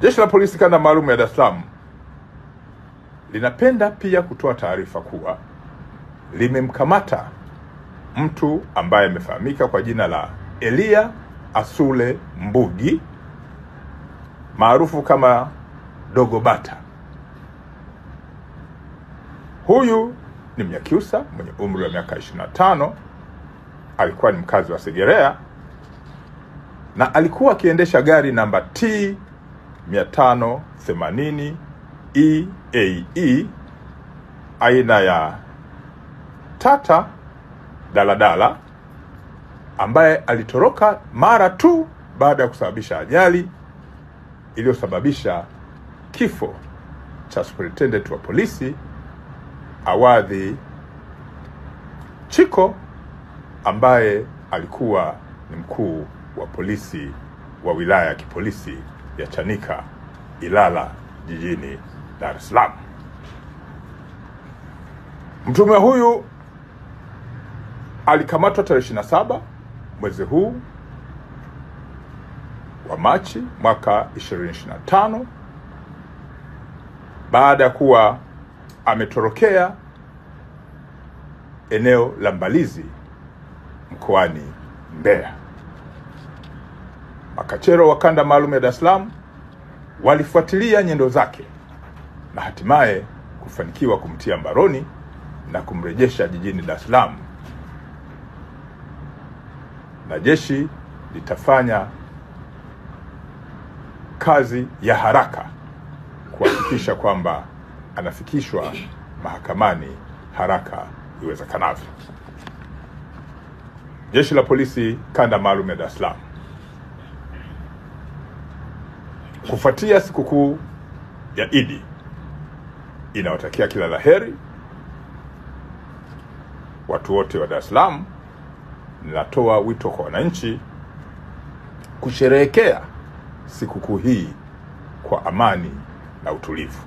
Jeshi la Polisi Kanda Maalum ya Dar es Salaam linapenda pia kutoa taarifa kuwa limemkamata mtu ambaye amefahamika kwa jina la Elia Asule Mbugi maarufu kama Dogo Bata. Huyu ni Mnyakyusa mwenye umri wa miaka 25, alikuwa ni mkazi wa Segerea na alikuwa akiendesha gari namba T 580 EAE aina ya Tata daladala, ambaye alitoroka mara tu baada ya kusababisha ajali iliyosababisha kifo cha Superintendent wa polisi Awadhi Chiko, ambaye alikuwa ni mkuu wa polisi wa wilaya ya kipolisi ya Chanika Ilala jijini Dar es Salaam. Mtuhumiwa huyu alikamatwa tarehe 27 mwezi huu wa Machi mwaka 2025 baada ya kuwa ametorokea eneo la Mbalizi mkoani Mbeya. Makachero wa Kanda Maalum ya Dar es Salaam walifuatilia nyendo zake na hatimaye kufanikiwa kumtia mbaroni na kumrejesha jijini Dar es Salaam, na jeshi litafanya kazi ya haraka kuhakikisha kwamba anafikishwa mahakamani haraka iwezekanavyo. Jeshi la Polisi Kanda Maalum ya Dar es Salaam, kufuatia sikukuu ya Idi, inawatakia kila laheri watu wote wa Dar es Salaam. Ninatoa wito kwa wananchi kusherehekea sikukuu hii kwa amani na utulivu.